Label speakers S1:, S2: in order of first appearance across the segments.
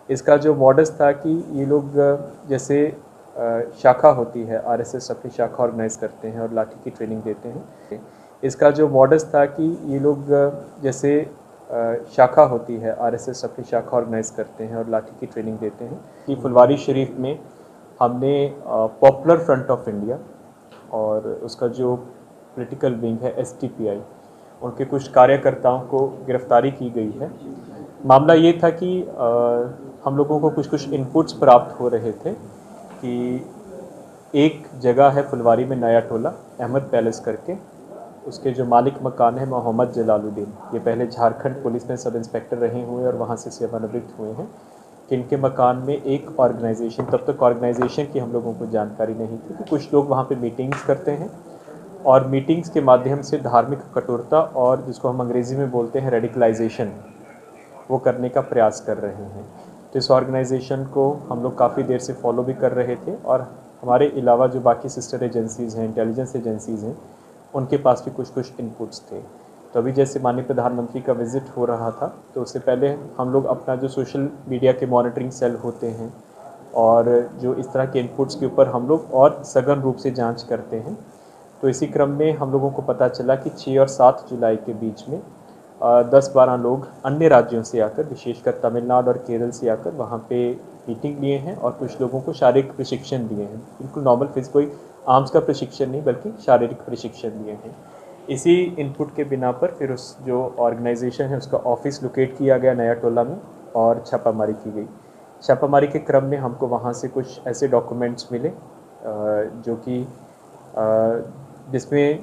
S1: इसका जो मॉडस था कि ये लोग जैसे शाखा होती है, आरएसएस अपनी शाखा ऑर्गेनाइज करते हैं और लाठी की ट्रेनिंग देते हैं। इसका जो मॉडस था कि ये लोग जैसे शाखा होती है, आरएसएस अपनी शाखा ऑर्गेनाइज करते हैं और लाठी की ट्रेनिंग देते हैं कि फुलवारी शरीफ में हमने पॉपुलर फ्रंट ऑफ इंडिया और उसका जो पॉलिटिकल विंग है एसटीपीआई, उनके कुछ कार्यकर्ताओं को गिरफ्तारी की गई है। मामला ये था कि हम लोगों को कुछ कुछ इनपुट्स प्राप्त हो रहे थे कि एक जगह है फुलवारी में, नया टोला अहमद पैलेस करके, उसके जो मालिक मकान है मोहम्मद जलालुद्दीन, ये पहले झारखंड पुलिस में सब इंस्पेक्टर रहे हुए और वहाँ से सेवानिवृत्त हुए हैं, कि इनके मकान में एक ऑर्गेनाइजेशन, तब तक ऑर्गेनाइजेशन की हम लोगों को जानकारी नहीं थी कि कुछ लोग वहाँ पे मीटिंग्स करते हैं और मीटिंग्स के माध्यम से धार्मिक कठोरता और जिसको हम अंग्रेज़ी में बोलते हैं रेडिकलाइजेशन, वो करने का प्रयास कर रहे हैं। तो इस ऑर्गेनाइजेशन को हम लोग काफ़ी देर से फॉलो भी कर रहे थे और हमारे अलावा जो बाकी सिस्टर एजेंसीज़ हैं, इंटेलिजेंस एजेंसीज़ हैं, उनके पास भी कुछ कुछ इनपुट्स थे। तो अभी जैसे माननीय प्रधानमंत्री का विज़िट हो रहा था, तो उससे पहले हम लोग अपना जो सोशल मीडिया के मॉनिटरिंग सेल होते हैं और जो इस तरह के इनपुट्स के ऊपर हम लोग और सघन रूप से जांच करते हैं, तो इसी क्रम में हम लोगों को पता चला कि 6 और 7 जुलाई के बीच में 10-12 लोग अन्य राज्यों से आकर, विशेषकर तमिलनाडु और केरल से आकर वहाँ पे मीटिंग लिए हैं और कुछ लोगों को शारीरिक प्रशिक्षण दिए हैं। बिल्कुल नॉर्मल फिज़ कोई आर्म्स का प्रशिक्षण नहीं, बल्कि शारीरिक प्रशिक्षण दिए हैं। इसी इनपुट के बिना पर फिर उस जो ऑर्गेनाइजेशन है उसका ऑफिस लोकेट किया गया नया टोला में और छापामारी की गई। छापामारी के क्रम में हमको वहाँ से कुछ ऐसे डॉक्यूमेंट्स मिले जो कि जिसमें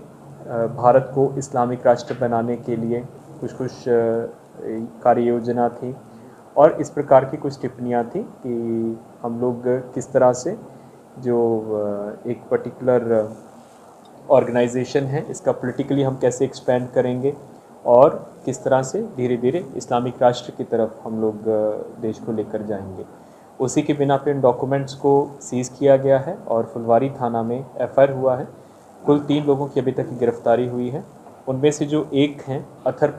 S1: भारत को इस्लामिक राष्ट्र बनाने के लिए कुछ कुछ कार्य योजना थी और इस प्रकार की कुछ टिप्पणियाँ थी कि हम लोग किस तरह से जो एक पर्टिकुलर ऑर्गेनाइजेशन है इसका पॉलिटिकली हम कैसे एक्सपेंड करेंगे और किस तरह से धीरे धीरे इस्लामिक राष्ट्र की तरफ हम लोग देश को लेकर जाएंगे। उसी के बिना पे इन डॉक्यूमेंट्स को सीज़ किया गया है और फुलवारी थाना में एफआईआर हुआ है। कुल 3 लोगों की अभी तक गिरफ्तारी हुई है। उनमें से जो एक हैं अथर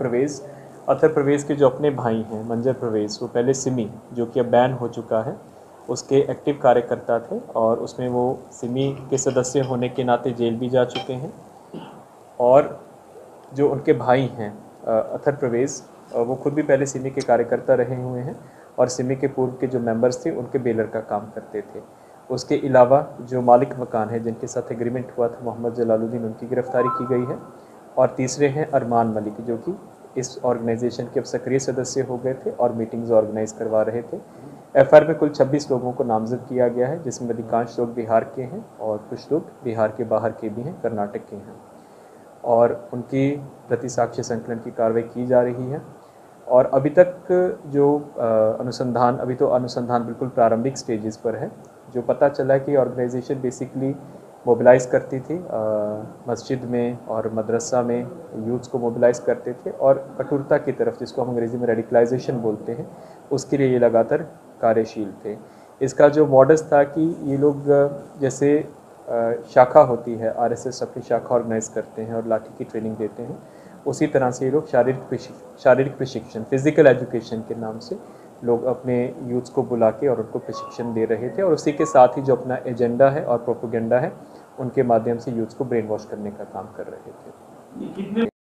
S1: प्रवेश के जो अपने भाई हैं मंजर प्रवेश, वो पहले सिमी, जो कि अब बैन हो चुका है, उसके एक्टिव कार्यकर्ता थे और उसमें वो सिमी के सदस्य होने के नाते जेल भी जा चुके हैं। और जो उनके भाई हैं अथर प्रवेश, वो खुद भी पहले सिमी के कार्यकर्ता रहे हुए हैं और सिमी के पूर्व के जो मेंबर्स थे उनके बेलर का काम करते थे। उसके अलावा जो मालिक मकान है जिनके साथ एग्रीमेंट हुआ था मोहम्मद जलालुद्दीन, उनकी गिरफ्तारी की गई है। और तीसरे हैं अरमान मलिक, जो कि इस ऑर्गेनाइजेशन के अब सक्रिय सदस्य हो गए थे और मीटिंग्स ऑर्गेनाइज करवा रहे थे। एफआईआर में कुल 26 लोगों को नामजद किया गया है, जिसमें अधिकांश लोग बिहार के हैं और कुछ लोग बिहार के बाहर के भी हैं, कर्नाटक के हैं, और उनकी प्रति साक्ष्य संकलन की कार्रवाई की जा रही है। और अभी तक जो अनुसंधान, अभी तो अनुसंधान बिल्कुल प्रारंभिक स्टेजेस पर है। जो पता चला कि ऑर्गेनाइजेशन बेसिकली मोबिलाइज़ करती थी, मस्जिद में और मदरसा में यूथ्स को मोबिलाइज़ करते थे और कठोरता की तरफ, जिसको हम अंग्रेज़ी में रेडिकलाइजेशन बोलते हैं, उसके लिए ये लगातार कार्यशील थे। इसका जो मॉडस था कि ये लोग जैसे शाखा होती है, आरएसएस अपनी शाखा ऑर्गेनाइज करते हैं और लाठी की ट्रेनिंग देते हैं, उसी तरह से ये लोग शारीरिक प्रशिक्षण, फिज़िकल एजुकेशन के नाम से लोग अपने यूथ्स को बुला के और उनको प्रशिक्षण दे रहे थे और उसी के साथ ही जो अपना एजेंडा है और प्रोपेगेंडा है, उनके माध्यम से यूथ्स को ब्रेन वॉश करने का काम कर रहे थे।